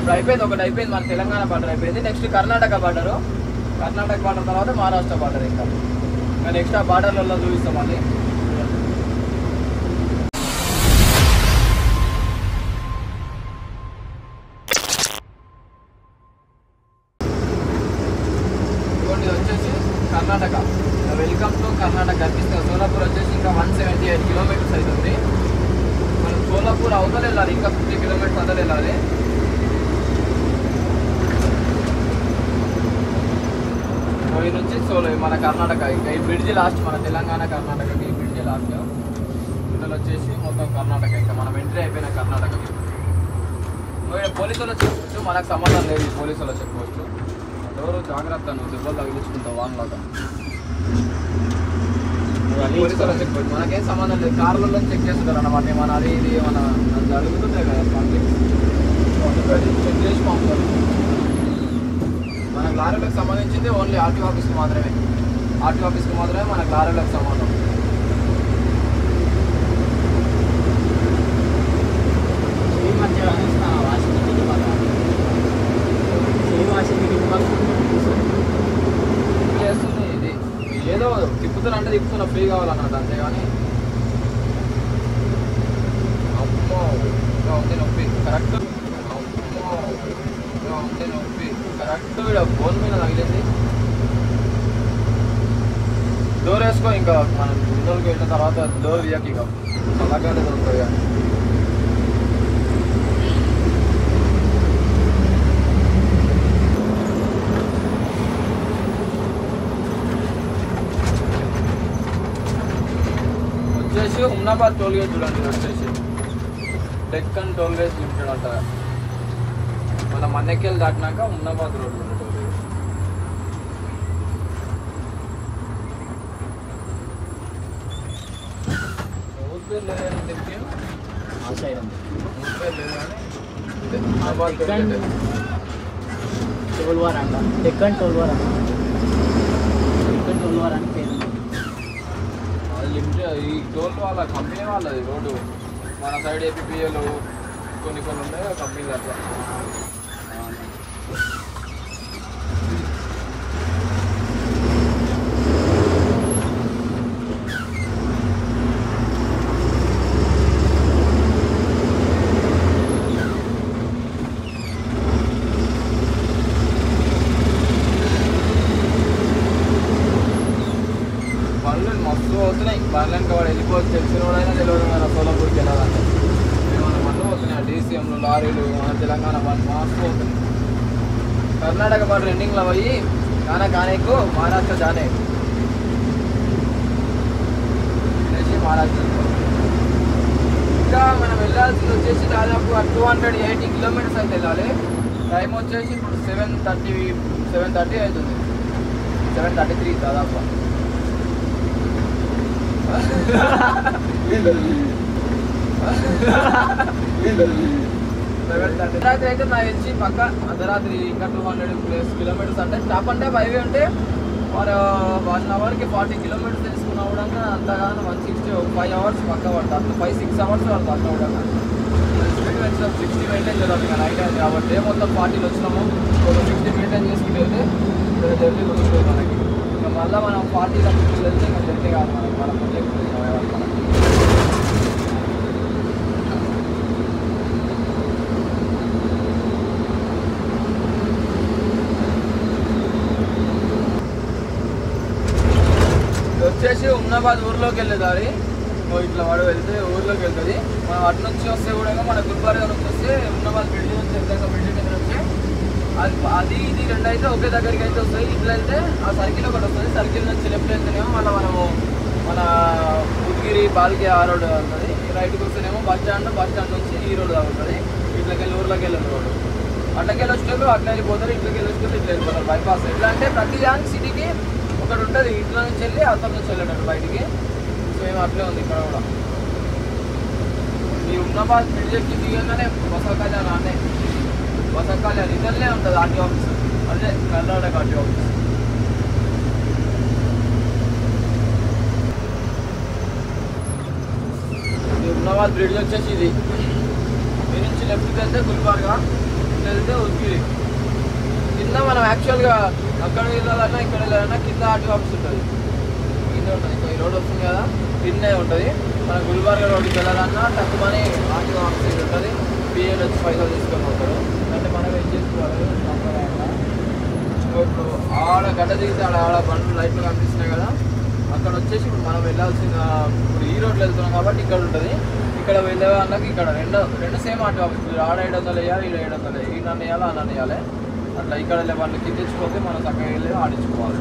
ఇప్పుడు అయిపోయింది, ఒకటి అయిపోయింది, మన తెలంగాణ బార్డర్ అయిపోయింది. Next Karnataka border, Karnataka border తర్వాత మహారాష్ట్ర బార్డర్. ఇంకా నెక్స్ట్ ఆ బార్డర్లలో చూపిస్తాం మళ్ళీ. ఇది వచ్చేసి కర్ణాటక. వెల్కమ్ టు కర్ణాటక కనిపిస్తుంది. సోలాపూర్ వచ్చేసి ఇంకా 178 కిలోమీటర్స్ అవుతుంది. మనం సోలాపూర్ అవతల వెళ్ళాలి, ఇంకా 50 కిలోమీటర్స్ అవతల వెళ్ళాలి. ఈ నుంచి మన కర్ణాటక. ఇంకా ఈ బ్రిడ్జి లాస్ట్, మన తెలంగాణ కర్ణాటకకి ఈ బ్రిడ్జి లాస్ట్. ఇతలు వచ్చేసి మొత్తం కర్ణాటక. ఇంకా మనం ఎంట్రీ అయిపోయిన కర్ణాటకకి. పోలీసు వాళ్ళు చెప్పుకోవచ్చు, మనకు సంబంధం లేదు. పోలీసు వాళ్ళు చెప్పుకోవచ్చు. ఎవరు జాగ్రత్త, నువ్వు దెబ్బలు తగిలించుకుంటావు వాళ్ళలాగా. పోలీసు వాళ్ళు చెప్పుకోవచ్చు, మనకేం సంబంధం లేదు. కార్లలో చెక్ చేస్తుంటారు అన్నమాట. ఏమన్నా అది ఇది ఏమన్నా జరుగుతుంటాయి కదా, చెక్ చేసి పంపుతారు. మనకు లారీలకు సంబంధించింది ఓన్లీ ఆర్టీఓ ఆఫీస్కి మాత్రమే. ఆర్టీఓ ఆఫీస్కి మాత్రమే మనకు లారీలకు సంబంధం. చేస్తుంది ఇది, ఏదో తిప్పుతున్నా తిప్పుతున్నా, ఫ్రీ కావాలన్నమాట, అంతేగాని అమ్మో ఇంకా ఉంది నొప్పి. కరెక్ట్ అమ్మో ఇంకా ఉంది నొప్పి. కరెక్ట్ ఇక్కడ బోన్ మీద తగిలింది. డోర్ వేసుకో. ఇంకా మనం ఇంట్లోకి వెళ్ళిన తర్వాత డోర్ తీయక ఇక అలాగే దొరుకుతాయి. వచ్చేసి హుమ్నాబాద్ టోల్ గేట్ చూడండి. వచ్చేసి డెక్కన్ టోల్ గేట్ లిమిటెడ్ అంట. మన మన్నెకెళ్ళి దాటినాక హుమ్నాబాద్ రోడ్ ఉంటుంది. ఊరి పేరు లేదు కానీ దీనికి, ఊరి పేరు లేదు కానీ హుమ్నాబాద్ టోల్వార్ అంట. డెక్కన్ టోల్వార్ అంట. డెక్కన్ టోల్వార్ అని పేరు. లిమిటెడ్ ఈ టోల్ వాళ్ళ కంపెనీ వాళ్ళది రోడ్డు. మన సైడ్ ఏపీపీఏలు కొన్ని ఉన్నాయి కంపెనీలు అట్లా. బండ్లు మస్తు అవుతున్నాయి. బండ్లకి వాడు వెళ్ళిపోవచ్చు, తెలిసిన వాడైనా తెలియదు మన సోలాపూర్కి వెళ్ళాలంటే. మన బండ్లు పోతున్నాయి, డీసీఎంలు, లారీలు, మన తెలంగాణ బండ్లు మస్తు అవుతున్నాయి. कर्नाटक बार्डर एंडिंग ला वही खाना खाने को महाराष्ट्र जाने महाराष्ट्र ఇంకా మనం వెళ్ళాల్సింది వచ్చేసి దాదాపు 280 కిలోమీటర్స్ అయితే వెళ్ళాలి. టైం వచ్చేసి ఇప్పుడు 7:30 అవుతుంది, 7:33 దాదాపు. అర్ధరాత్రి అయితే నాకు తెలిసి పక్క అర్ధరాత్రి ఇంకా 200 కిలోమీటర్స్ అంటే స్టాప్ అంటే హైవే ఉంటే మరి 1 అవర్కి 40 కిలోమీటర్స్ తెలుసుకున్నా కూడా అంతగానో 5 అవర్స్ పక్క పడుతుంది. 5-6 అవర్స్ పడుతుంది అట్లా కూడా. స్పీడ్ మెయింటైన్ 60 మెయింటైన్ చేయాలి. నైట్ అయింది కాబట్టి మొత్తం 40 వచ్చినాము, ఒక 60 మెయింటైన్ చేసుకుని వెళ్తే జల్దీ వస్తుంది మనకి. ఇంకా మళ్ళీ మనం 40 వెళ్తే ఇంకా జల్దీ కాదు మనకి, మనం వచ్చేసి హుమ్నాబాద్ ఊర్లోకి వెళ్ళే దారి. ఇట్లా వాడు వెళ్తే ఊర్లోకి వెళ్తుంది. మనం అటు నుంచి వస్తే కూడా మన గుల్బర్గా నుంచి వస్తే హుమ్నాబాద్ బిల్డింగ్ నుంచి వెళ్తాక బిల్డింగ్ దగ్గర వచ్చి అది ఇది రెండు అయితే ఒకే దగ్గరికి అయితే వస్తాయి. ఇట్లా వెళ్తే ఆ సర్కిల్ ఒకటి వస్తుంది. సర్కిల్ నుంచి లెఫ్ట్ వెళ్తేనేమో మళ్ళీ మనము మన ఉద్గిరి బాల్కి ఆ రోడ్ ఉంటుంది. రైట్కి వస్తేనేమో బస్ స్టాండ్ నుంచి ఈ రోడ్ ఉంటుంది. ఇట్లకి వెళ్ళి ఊర్లోకి వెళ్ళిన రోడ్డు అట్లకి వెళ్ళి వచ్చేటప్పుడు అట్లా వెళ్ళిపోతారు, ఇట్లకి వెళ్ళి వచ్చేటప్పుడు ఇట్లా వెళ్ళిపోతారు. బైపాస్ ఎట్లా అంటే ప్రతి దానికి సిటీకి ఒకటి ఉంటుంది. ఇట్లా నుంచి వెళ్ళి అతల నుంచి వెళ్ళేటట్టు బయటికి. సేమ్ అట్లే ఉంది ఇక్కడ కూడా. ఈ హుమ్నాబాద్ బ్రిడ్జ్ ఎక్కి దిగగానే బసకల్యాణ్ అనే బసకల్యాణ్ ఇద్దరులే ఉంటుంది ఆర్టీఓ ఆఫీస్, అదే కర్ణాటక ఆర్టీఓ ఆఫీస్. ఈ హుమ్నాబాద్ బ్రిడ్జ్ వచ్చేసి ఇది. దీని నుంచి లెఫ్ట్కి వెళ్తే గుల్బర్గా, ఇట్లా వెళ్తే ఉద్గిరి కింద మనం యాక్చువల్గా అక్కడ వెళ్ళాలన్నా ఇక్కడ వెళ్ళాలన్నా కింద ఆర్టీఓ ఆఫీస్ ఉంటుంది. కింద ఉంటుంది. ఈ రోడ్ వస్తుంది కదా కిందే ఉంటుంది. మన గుల్బర్గా రోడ్డుకి వెళ్ళాలన్నా తక్కువని ఆర్టీఓ ఆఫీస్ ఉంటుంది. పిఏలు వచ్చి పైసలు తీసుకొని పోతారు. అంటే మనం ఏం చేసుకోవాలి ఇప్పుడు ఆడ గడ్డ దిగితే ఆడ బండ్లు లైట్లు కనిపిస్తున్నాయి కదా అక్కడ వచ్చేసి ఇప్పుడు మనం వెళ్ళాల్సిన ఇప్పుడు ఈ రోడ్లో వెళ్తున్నాం కాబట్టి ఇక్కడ ఉంటుంది. ఇక్కడ వెళ్ళే వాళ్ళకి ఇక్కడ రెండు సేమ్ ఆటో ఆఫీస్ ఆడ 700 వేయాలి ఈడ 700 వేయాలి. ఈ నన్ను వేయాలి ఆ నన్ను వేయాలి అట్లా ఇక్కడ వెళ్ళే వాళ్ళు కిందించుకోతే మనం చక్కగా వెళ్ళి ఆడించుకోవాలి.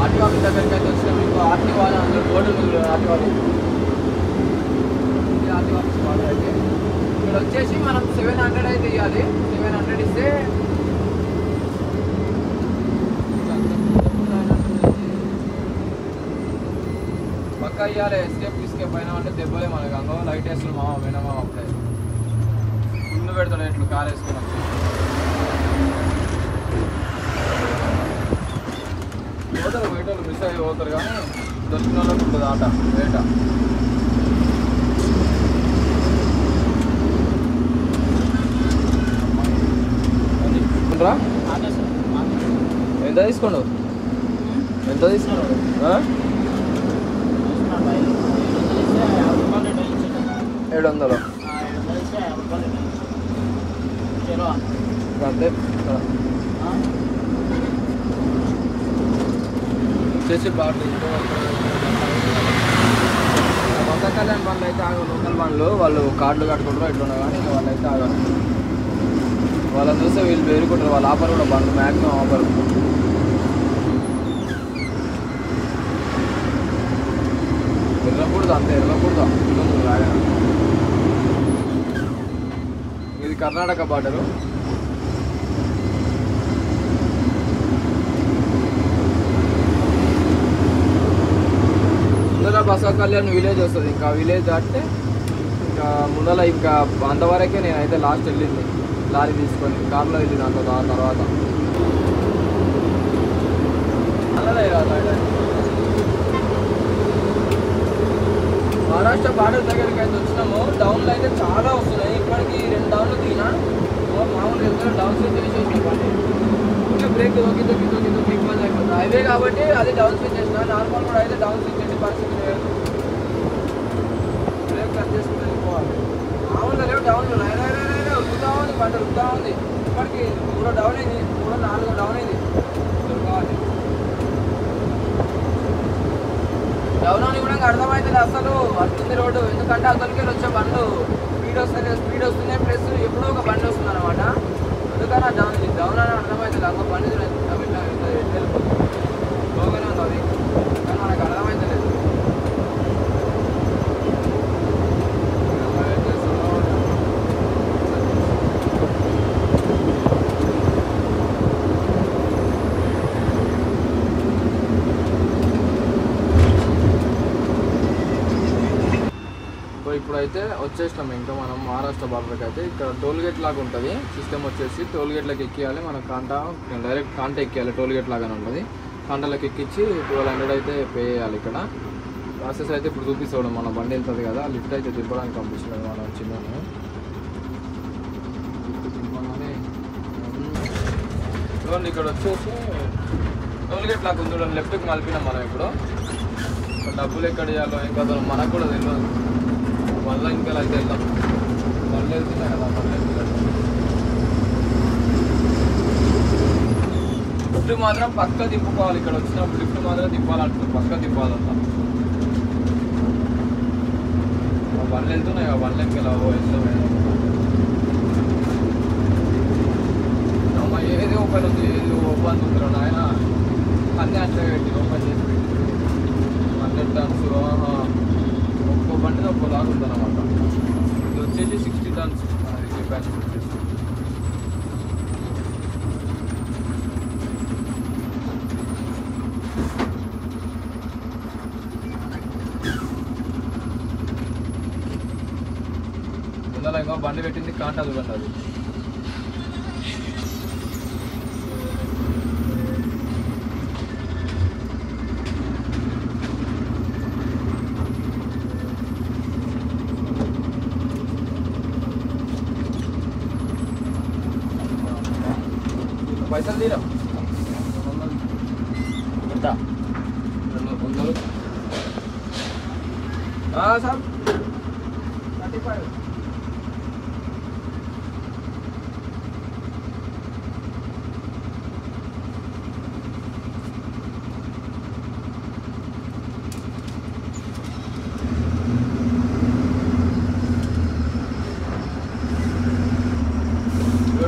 ఆర్టీఓ ఆఫీస్ దగ్గరికి అయితే వచ్చిన మీకు ఆర్టీఓ వాళ్ళు అందులో బోర్డు ఆర్టీఓ ఆర్టీఓ ఆఫీస్ వాళ్ళు అయితే ఇక్కడ వచ్చేసి మనం 700 అయితే ఇవ్వాలి. 700 ఇస్తే పక్కా ఇవ్వాలి. ఎస్కేప్ అయినా అంటే దెబ్బలే మనకు అందులో లైట్ వేస్తున్నారు మామ వినమా అప్పుడే ముందు పెడతాడు ఎట్లు కార్ వేసుకున్నాం. పోతారు బయటోళ్ళు మిస్ అయ్యి పోతారు కానీ దొరికిన వాళ్ళకి ఉంటుంది ఆట వేట. ఎంత తీసుకున్నావు? ఎంత తీసుకున్నావు? 700 అంతే. వచ్చేసి బాగుంటుంది. కొత్త కళ్యాణ్ బండ్లు అయితే ఆగవు. లోకల్ బండ్లు వాళ్ళు కార్డులు కట్టుకుంటారు ఎట్లున్నా కానీ వాళ్ళు అయితే ఆగరు. వాళ్ళని చూస్తే వీళ్ళు పేరుకుంటారు. వాళ్ళ ఆఫర్ కూడా బండ్లు మ్యాక్సిమం ఆఫర్. ఎర్రకూడదు అంతే ఎర్రకూడదు. ఇది కర్ణాటక బార్డరు. ముందర బసవ కళ్యాణ్ విలేజ్ వస్తుంది. ఇంకా విలేజ్ దాటితే ఇంకా ముందర ఇంకా అంతవరకే నేనైతే లాస్ట్ వెళ్ళింది లారీ తీసుకొని కార్లో వెళ్ళింది. అంత తర్వాత అలా మహారాష్ట్ర బార్డర్ దగ్గరికి అయితే వచ్చినాము. డౌన్లో అయితే చాలా వస్తున్నాయి. ఇప్పటికి 2 డౌన్లు దిగినా మామూలుగా వెళ్తున్నా డౌన్ స్విచ్ చేసేసిన పని ఇంకా బ్రేక్ దొక్కి ఇబ్బంది అయిపోతుంది. హైవే కాబట్టి అది డౌన్ స్విచ్ చేసిన నార్మల్ కూడా అయితే డౌన్ స్విచ్ చేసే పరిస్థితి లేదు. బ్రేక్ కట్ చేసుకుని వెళ్ళిపోవాలి. మామూలుగా లేవు డౌన్లు ఉరుకుతా ఉంది పంట ఉరుకుతా ఉంది. ఇప్పటికి 3 డౌన్ అయింది 4 డౌన్ అయింది. దొరకాలి డౌన్ అని కూడా అర్థమవుతుంది అసలు అట్టుంది రోడ్డు. ఎందుకంటే అసలుకి వచ్చే బండ్లు స్పీడ్ వస్తున్నాయి ప్లస్ ఎప్పుడో ఒక బండి వస్తుంది అనమాట. అందుకని ఆ డౌన్ అని అర్థమవుతుంది. అంత బండి వెళ్ళిపోతుంది లోగానే ఉంది అది కానీ మనకు అర్థమవుతలేదు. ఇప్పుడైతే వచ్చేసినాం ఇంకా మనం మహారాష్ట్ర బార్డర్కి. అయితే ఇక్కడ టోల్గేట్ లాగా ఉంటుంది సిస్టమ్. వచ్చేసి టోల్గేట్లకు ఎక్కియాలి. మనం డైరెక్ట్ కాంట ఎక్కియాలి. టోల్గేట్ లాగానే ఉంటుంది. కాంటలకు ఎక్కించి 1200 అయితే పే చేయాలి. ఇక్కడ ప్రాసెస్ అయితే ఇప్పుడు చూపిస్తాడు. మన బండి వెళ్తుంది కదా లిఫ్ట్ అయితే తిప్పడానికి పంపిస్తున్నాడు మనం చిన్న తిప్పగానే. చూడండి ఇక్కడ వచ్చేసి టోల్గేట్ లాగా ఉంది చూడండి. లెఫ్ట్కి మలిపినాం మనం. ఇప్పుడు డబ్బులు ఎక్కడ చేయాలో ఏం కదా మనకు కూడా తెలియదు. మళ్ళీ ఇంకా అయితే వెళ్దాం. మళ్ళీ వెళ్తున్నాయి కదా లిఫ్ట్ మాత్రం పక్క తిప్పుకోవాలి. ఇక్కడ వచ్చినప్పుడు లిఫ్ట్ మాత్రం తిప్పాలంటున్నారు. పక్క తిప్పాలంట. బండ్లు వెళ్తున్నాయి కదా బండ్లు ఎక్కేలా ఏది ఓపెన్ ఉంది ఏది ఓపెన్ ఉంటున్నాడు ఆయన అన్నీ అట్లా పెట్టి ఓపెన్ చేసి పెట్టి 100 టన్స్ ఒక్కో బండి ఒక్కోలాగా ఉందన్నమాట. ఇది వచ్చేసి 60 టన్స్ మనది కెపాసిటీ వచ్చేసి. ముందర ఇంకా బండి పెట్టింది కాంటా చూడండి. అది ఎంత 200 సార్ 35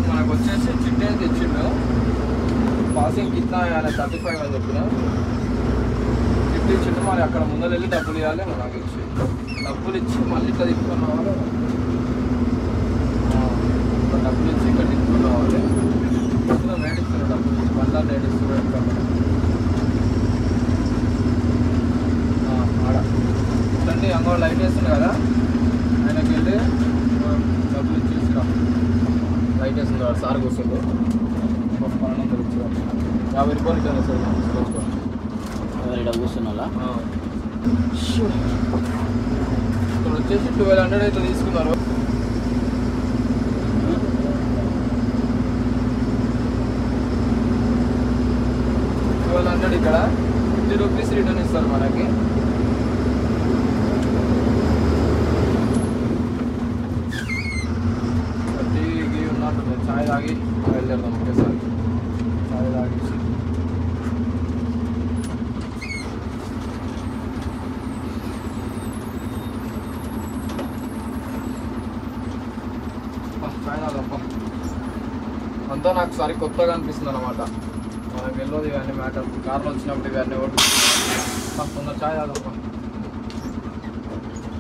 మనకు వచ్చేసి చిట్టి అయితే ఇచ్చిండు పాసింగ్ కింద 35 అని చెప్పిన చిట్టి ఇచ్చిండు. మరి అక్కడ ముందర వెళ్ళి డబ్బులు ఇవ్వాలి. నాకు ఇచ్చి డబ్బులు ఇచ్చి మళ్ళీ ఇక్కడ తిప్పుకొని రావాలి. డబ్బులు ఇచ్చి ఇక్కడ తిప్పుకొని రావాలి. ఇక్కడ రేట్ ఇస్తారు డబ్బులు మళ్ళీ రేట్ ఇస్తారు. ఆడ ఇట్లండి అంగో లైట్ వేస్తుంది కదా ఆయనకి వెళ్ళి డబ్బులు ఇచ్చేసి లైట్ వేస్తుంది కదా సార్ కూర్చుంది 1200 ఇచ్చి 50 రూపాయలు ఇచ్చాను సార్ ఇక్కడ కూర్చున్నా. ఇక్కడ వచ్చేసి 1200 అయితే తీసుకున్నారు. 1200 ఇక్కడ 50 రూపీస్ రిటర్న్ ఇస్తారు మనకి. టీ ఉన్నట్టుంది. ఛాయ్ తాగి వెళ్ళేద్దాం ఒకేసారి. ఛాయ్ తాగేసి అంతా నాకు సరి కొత్తగా అనిపిస్తుంది అనమాట. మనకు వెళ్ళదు ఇవన్నీ మ్యాటర్. కార్లో వచ్చినప్పుడు ఇవన్నీ ఒకటి తొందర ఛాయ్ తాగప్ప.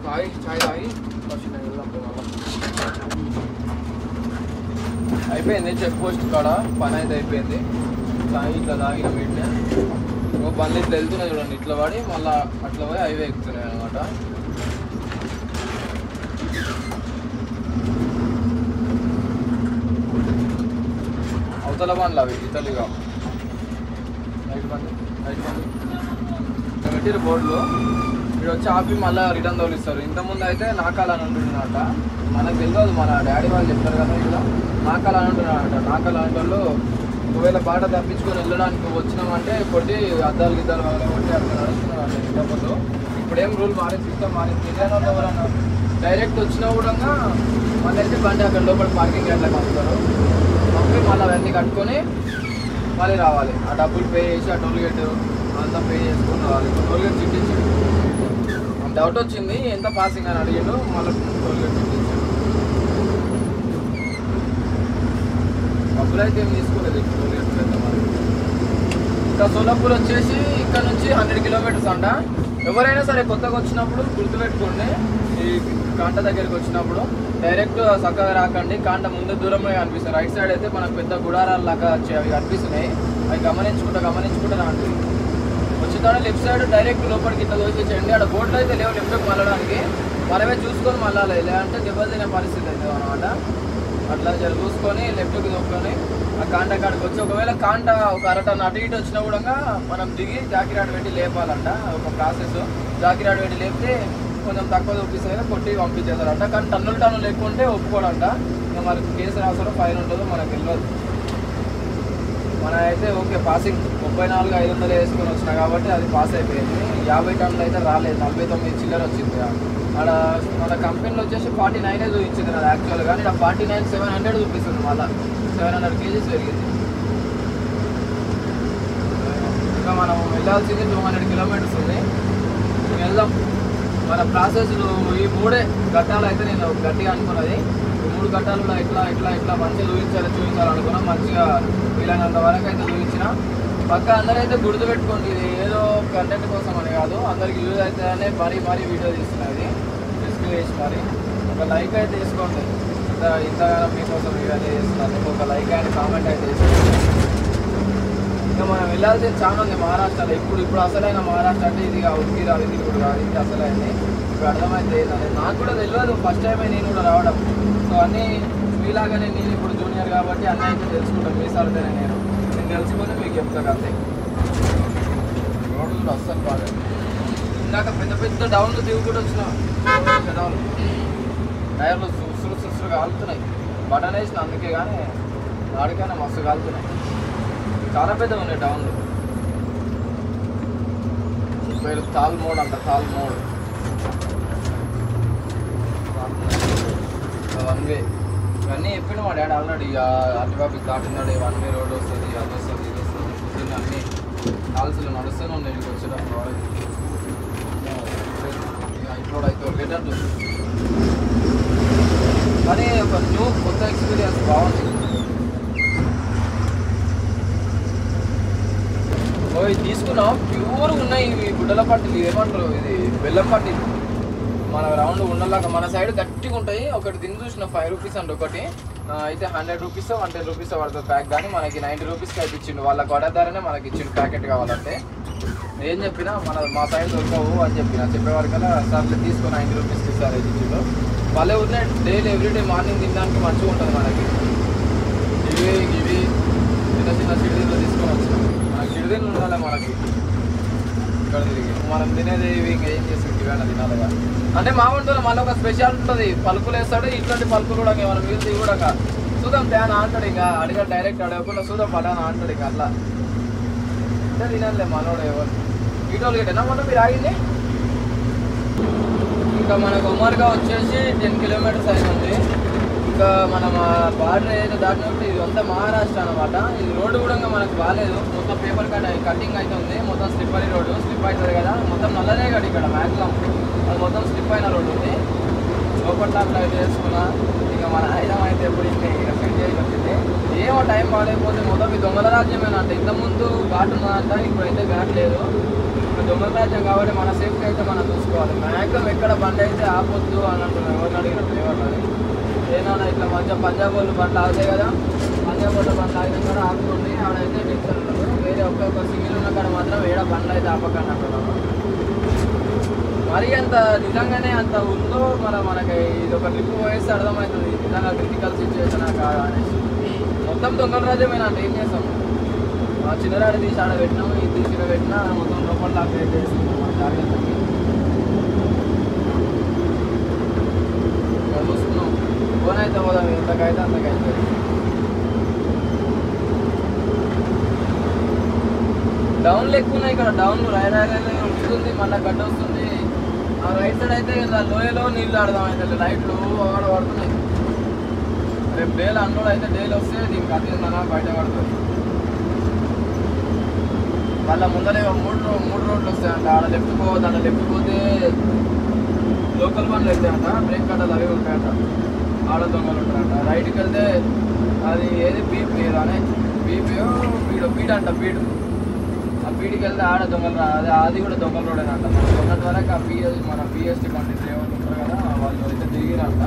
ఛాయ్ తాగి ఫస్ట్ నేను వెళ్దాం. అయిపోయింది చెక్ పోస్ట్ కాడ పని అయితే అయిపోయింది. ఛాయ్ ఇట్లా తాగిన వీటిని బండ్లు ఇట్లా వెళ్తున్నాయి చూడండి. ఇట్లా పడి మళ్ళీ అట్లా పోయి హైవే ఎక్కుతున్నాయి అనమాట. అవతల బండ్లు అవి ఇతలుగా నైట్ బండి పెట్టిరు బోర్డులో. ఇక్కడ వచ్చి ఆపి మళ్ళీ రిటర్న్ తోలిస్తారు. ఇంతకుముందు అయితే నాకాలని ఉంటున్నమాట. మనకు తెలియదు, మన డాడీ వాళ్ళు చెప్తారు కదా ఇక్కడ నాకాలని ఉంటున్నారట. నాకాలని వాళ్ళు ఒకవేళ బాట తప్పించుకొని వెళ్ళడానికి వచ్చినామంటే కొట్టి అద్దాలు గిద్దాలు కొట్టి అక్కడ నడుస్తున్నాడు. ఇంతకుముందు ఇప్పుడేం రూల్ మారింది, సిస్టమ్ మారింది. తెలియని వాళ్ళు ఎవరన్నా డైరెక్ట్ వచ్చినా కూడా మళ్ళీ అయితే బండి అక్కడ లోపల పార్కింగ్ ఎట్లా పంపుతారు. పంపి మళ్ళీ అవన్నీ కట్టుకొని మళ్ళీ రావాలి. ఆ డబ్బులు పే చేసి ఆ టోల్ గేట్ అంతా పే చేసుకొని రావాలి. Toll gate చిట్టించాడు. డౌట్ వచ్చింది ఎంత పాసింగ్ అని అడిగాడు. మళ్ళీ టోల్ గేట్ చిట్టించాడు. డబ్బులు అయితే ఏం తీసుకోలేదు టోల్ గేట్ పెద్ద. ఇంకా సోలాపూర్ వచ్చేసి ఇక్కడ నుంచి 100 కిలోమీటర్స్ అంట. ఎవరైనా సరే కొత్తగా వచ్చినప్పుడు గుర్తుపెట్టుకోండి, ఈ కాంట దగ్గరికి వచ్చినప్పుడు డైరెక్ట్ చక్కగా రాకండి. కాంట ముందు దూరమే కనిపిస్తుంది. రైట్ సైడ్ అయితే మనకు పెద్ద గుడారాలు లాగా అవి కనిపిస్తున్నాయి. అవి గమనించుకుంటా రాండి. వచ్చిన లెఫ్ట్ సైడ్ డైరెక్ట్ లోపలికి ఇట్లా దోసేయండి. అక్కడ బోర్డులు అయితే లేవు లెఫ్ట్కి మళ్ళడానికి. మనమే చూసుకొని మళ్ళాలి, లేదంటే దెబ్బతినే పరిస్థితి అవుతుంది అనమాట. అట్లా చూసుకొని లెఫ్ట్కి దొక్కుని ఆ కాంట కాడికి వచ్చి ఒకవేళ కాంట ఒక అరటన్ అటు ఇటు వచ్చినా కూడా మనం దిగి జాకిరాడు పెట్టి లేపాలంట. ఒక ప్రాసెస్. జాకిరాడు పెట్టి లేపితే కొంచెం తక్కువ చూపిస్తే కొట్టి పంపించేస్తారంట. కానీ టన్నులు లేకుంటే ఒప్పుకోడంట. ఇంకా మనకి కేసు రాసారో ఫైన్ ఉంటుందో మనకు తెలియదు. మన అయితే ఓకే పాసింగ్ 34,500 వేసుకొని వచ్చినా కాబట్టి అది పాస్ అయిపోయింది. 50 టన్నులు అయితే రాలేదు. 49 చిల్లర వచ్చింది. అక్కడ మన కంపెనీలో వచ్చేసి 49 చూపించింది నాది యాక్చువల్గా. కానీ ఇక్కడ 49,700 చూపిస్తుంది. మళ్ళీ 700 kgs పెరిగింది. ఇంకా మనం వెళ్ళాల్సింది 200 కిలోమీటర్స్ ఉంది. వెళ్దాం. మన ప్రాసెస్లు ఈ 3 ఘట్టాలు అయితే నేను గట్టిగా అనుకున్నది. ఈ 3 ఘట్టాలు కూడా ఇట్లా మంచిగా చూపించాలనుకున్నాం. మంచిగా వీలైనంత వరకు అయితే చూపించిన. పక్క అందరైతే గుర్తుపెట్టుకోండి, ఇది ఏదో కంటెంట్ కోసం అని కాదు, అందరికి యూజ్ అవుతుందనే మరీ వీడియో తీస్తున్నది. రిస్క్ చేసి మరి ఒక లైక్ అయితే తీసుకోండి. ఇంతగానో మీకోసం ఇవన్నీ చేస్తున్నాను. ఒక లైక్ అండ్ కామెంట్ అయితే తీసుకోండి. ఇంకా మనం వెళ్ళాల్సింది చాలా ఉంది మహారాష్ట్రలో. ఇప్పుడు అసలైన మహారాష్ట్ర అంటే ఇది ఉడికి రాదు, ఇది కూడా కాదు, ఇది అసలైంది. ఇప్పుడు అర్థమైతే నాకు కూడా తెలియదు. ఫస్ట్ టైమే నేను కూడా రావడం. సో అన్నీ మీలాగానే నేను ఇప్పుడు జూనియర్ కాబట్టి అన్నీ అయితే తెలుసుకుంటాను. మీ సార్తోనే నేను తెలుసుకొని మీకు చెప్తాను అంతే. రోడ్లు కూడా అస్సలు బాగా ఇందాక పెద్ద డౌన్లు దిగుకుంటూ వచ్చిన డౌన్లు టైర్లు సుసురు కాలుతున్నాయి. బటన్ వేసిన అందుకే కానీ వాడికైనా మస్తు కాలుతున్నాయి. చాలా పెద్దగా ఉన్నాయి డౌన్లు. పేరు తాల్ మోడ్ అంట, తాల్ మోడ్. 1 వే ఇవన్నీ చెప్పిండు మా డాడీ ఆల్రెడీ. అటుబాబు దాటున్నాడు, 1 వే రోడ్ వస్తుంది, అది వస్తుంది, ఇది వస్తుంది, పొద్దున్న అన్నీ కాల్సులు నడుస్తూనే ఉన్నాయి. ఇక్కడికి వచ్చేటప్పుడు వాడికి ఇప్పుడు అయితే ఒకేటట్టు, కానీ ఒక న్యూ కొత్త ఎక్స్పీరియన్స్ బాగుంది. ఇది తీసుకున్నాం, ప్యూర్ ఉన్నాయి ఇవి గుడ్డల పట్టీలు, ఏమంటారు ఇది బెల్లం పట్టీలు. మన రౌండ్ ఉండలాగా మన సైడ్ గట్టిగా ఉంటాయి. ఒకటి తిని చూసిన 5 రూపీస్ అంటే ఒకటి అయితే 100 రూపీస్ 110 రూపీస్ పడుతుంది ప్యాక్. కానీ మనకి 90 రూపీస్కి అయితే ఇచ్చిండు. వాళ్ళ గొడవ ధరనే మనకి ఇచ్చిండు ప్యాకెట్ కావాలంటే. ఏం చెప్పినా మా సైడ్ దొరకవు అని చెప్పేవారికల్లా సార్లు తీసుకో 90 రూపీస్కి ఇస్తారు అయితే ఇచ్చిండు. వాళ్ళే ఉన్నాయి డైలీ ఎవ్రీడే మార్నింగ్ తినడానికి మంచిగా ఉంటుంది మనకి. ఇవి చిన్న చిన్న చిడిదీళ్ళు తీసుకొని వచ్చినాం. మనకి చిడిదీళ్ళు ఉండాలి మనకి ఇక్కడ తిరిగి. మనం తినేది ఇవి ఇంకా ఏం చేస్తాం, ఇవైనా తినాలిగా. అంటే మా వంటలో మళ్ళీ ఒక స్పెషల్ ఉంటుంది, పలుకులు వేస్తాడు. ఇట్లాంటి పలుకులు కూడా మనం వీళ్ళు కూడా చూద్దాం తేనా అంటాడు. ఇంకా అడిగా డైరెక్ట్ అడగకుండా చూద్దాం పడానా అంటాడు. ఇంకా అట్లా అంటే తినాలే మనోడు ఎవరు వీటోళ్ళు గిట్టేనా మొన్న మీరు ఆగింది. ఇంకా మనకు ఉమర్గా వచ్చేసి 10 కిలోమీటర్స్ అయింది. ఇంకా మనం బార్డర్ ఏదైతే దాటినప్పుడు ఇది అంతా మహారాష్ట్ర అనమాట. ఇది రోడ్డు కూడా మనకు బాగాలేదు, మొత్తం పేపర్ కటింగ్ అయితే ఉంది. మొత్తం స్లిప్పరీ రోడ్డు, స్లిప్ అవుతుంది కదా, మొత్తం నల్లనే కదా ఇక్కడ మ్యాక్సిమం. అది మొత్తం స్లిప్ అయిన రోడ్డు ఉంది. లోపల అట్లా అయితే వేసుకున్నా. ఇక మన ఐదం అయితే ఎప్పుడు ఇక సెట్ చేసి వచ్చింది. ఏమో టైం బాగాలేకపోతే మొత్తం ఈ దొంగల రాజ్యమేనంట. ఇంతకుముందు ఘాట్ ఉన్నదంట, ఇప్పుడైతే ఘాట్ లేదు. ఇప్పుడు దొంగల రాజ్యం కాబట్టి మన సేఫ్టీ అయితే మనం చూసుకోవాలి. మ్యాక్సిమం ఎక్కడ బండి అయితే ఆపొద్దు అని అంటున్నాం. ఎవరిని అడిగినట్టు ఎవరిని ఏమన్నా ఇట్లా మంచిగా పంజాబ్ వాళ్ళు బండ్లు ఆగుతాయి కదా, పంజాబ్ వాళ్ళ బండ్లు ఆగిన కూడా ఆపుకోండి. ఆడైతే టెన్షన్ ఉండదు. వేరే ఒక్క సింగిల్ ఉన్న కాడ మాత్రం ఏడ బండ్లు అయితే ఆపకండి అంటున్నాను. మరి అంత నిజంగానే అంత ఉందో మనకి ఇది ఒక ట్రిప్ పోయేస్తే అర్థమవుతుంది నిజంగా క్రిటికల్ సిచ్యువేషన్ కాదా అనేసి. మొత్తం దొంగల రాజ్యమేనా అంటే ఏం చేస్తాం. చిన్నరాడు తీసి ఆడ పెట్టినాము, ఇది తీసి పెట్టినా మొత్తం లోపల లాక్ చేసుకున్నాం మన జాగ్రత్తకి. చూసుకున్నాం ఫోన్ అయితే పోదాం, ఎంతకైతే అంతకైతే. డౌన్లు ఎక్కువ ఉన్నాయి ఇక్కడ. డౌన్లు రాయరాయలే ఉంటుంది, మళ్ళీ గడ్డ వస్తుంది. ఆ రైట్ సైడ్ అయితే ఇలా లోయలో నీళ్ళు ఆడదాం అయితే లైట్లు ఆడ పడుతున్నాయి. రేపు డేలు అన్లోడ్ అయితే డేలు వస్తే దీనికి అట్టిందనా బయట పడుతుంది. వాళ్ళ ముందరే మూడు రోడ్లు వస్తాయంట. ఆడ లెఫ్ట్ పోవద్దు, ఆడ లెఫ్ట్ పోతే లోకల్ బండ్లు వెళ్తాయంట, బ్రేక్ కట్టలు అవి ఉంటాయంట. ఆడ దొంగలు ఉంటాయంట. రైట్కి వెళ్తే అది ఏది బీపీ అనే బీడ్ అంట, బీడ్. ఆ బీడికి వెళ్తే ఆడ దొంగలు అది కూడా దొంగల రోడేనంట. మన దొంగల వరకు మన పిఎస్టీ బండి డ్రైవర్లు ఉంటారు కదా, వాళ్ళు అయితే దిగిరంట.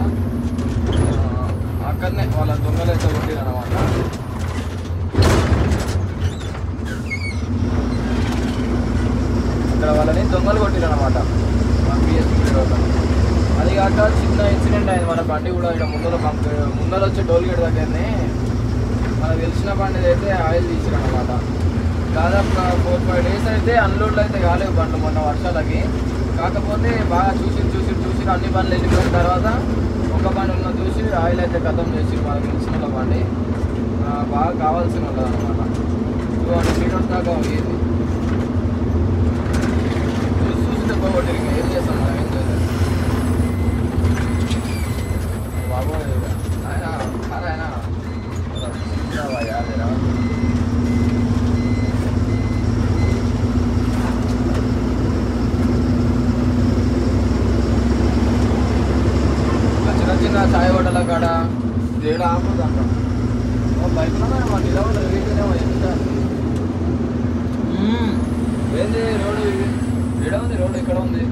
అక్కడనే వాళ్ళ దొంగలు అయితే కొట్టిరన్నమాట. ఇక్కడ వాళ్ళని దొంగలు కొట్టిరన్నమాట మన పిఎస్టీ డ్రైవర్లు. అది కాక చిన్న ఇన్సిడెంట్ అయింది. మన బండి కూడా ఇక్కడ ముందర వచ్చే టోల్ గేట్ దగ్గరనే మనకు తెలిసిన బండి అయితే ఆయిల్ తీసిరన్నమాట. దాదాపు 4-5 డేస్ అయితే అన్లోడ్లు అయితే కాలేవు బండ్లు మొన్న వర్షాలకి. కాకపోతే బాగా చూసి అన్ని బండ్లు వెళ్ళిపోయిన తర్వాత ఒక బండి ఉన్న చూసి ఆయిల్ అయితే ఖతం చేసి మనకి తెలిసిన బండి బాగా కావాల్సిన ఉంటుంది అనమాట. 200 మీటర్స్ దాకా పోయేది. చూసి దెబ్బ కొట్టి ఏం చేస్తాం మనం, ఏం చేయలేదు. బాబోయ్ ఆయన చిన్న చాయ్ హోటల్ కాడ ఏడ ఆపదు అంట. బైక్లో మా నిలబడి రీతినేమో ఎంత ఏంది రోడ్డు ఏడ ఉంది, రోడ్డు ఎక్కడ ఉంది.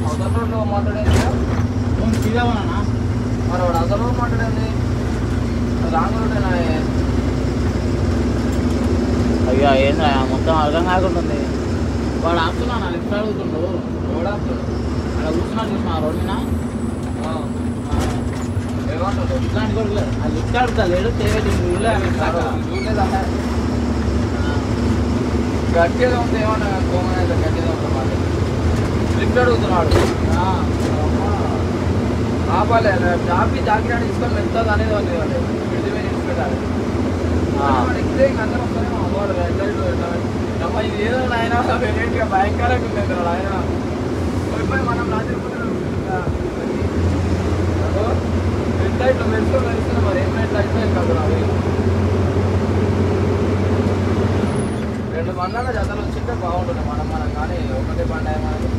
అవతల రోడ్లో మాట్లాడేది మరి వాడు అసలు మాట్లాడేది రాంగ్ రోడ్డేనా. అయ్యా ఏందా మొత్తం అర్థం కాకుంటుంది. వాడు ఆపుతున్నా లిఫ్ట్ అడుగుతుండు. రోడ్ ఆపుతుండు అలా కూర్చున్నా చూసిన ఆ రోడ్డునా ఏమంటుండు ఇట్లాంటి కొడుకు ఆ లిఫ్ట్ అడుగుతా లేడు చూడలేదా. గట్టిగా ఉంది ఏమన్నా కోమన్ అయితే గట్టిగా ఉంటుంది మాట. లిఫ్ట్ అడుగుతున్నాడు. ఆపాలి ఆపి జాకెట్ తీసుకొని మెత్తది అనేది ఉంది. వాళ్ళు విడిది మీద ఇచ్చి పెట్టాలి. ఎక్కితే ఇంక అందరూ వస్తారేమో వాడు ఎట్లా అమ్మ ఇది ఏదో నాయన వెరైటీగా భయంకరంగా ఉంది ఆయన పోయి మనం రాజుకుంటున్నాం రెడ్ లైట్లో మెరుస్తున్నాం మరి ఏం రెడ్ లైట్లో ఏం కాదు అవి 2 బండ్ల జతలు వచ్చింటే బాగుంటుంది మనం కానీ ఒకటే బండి మనకి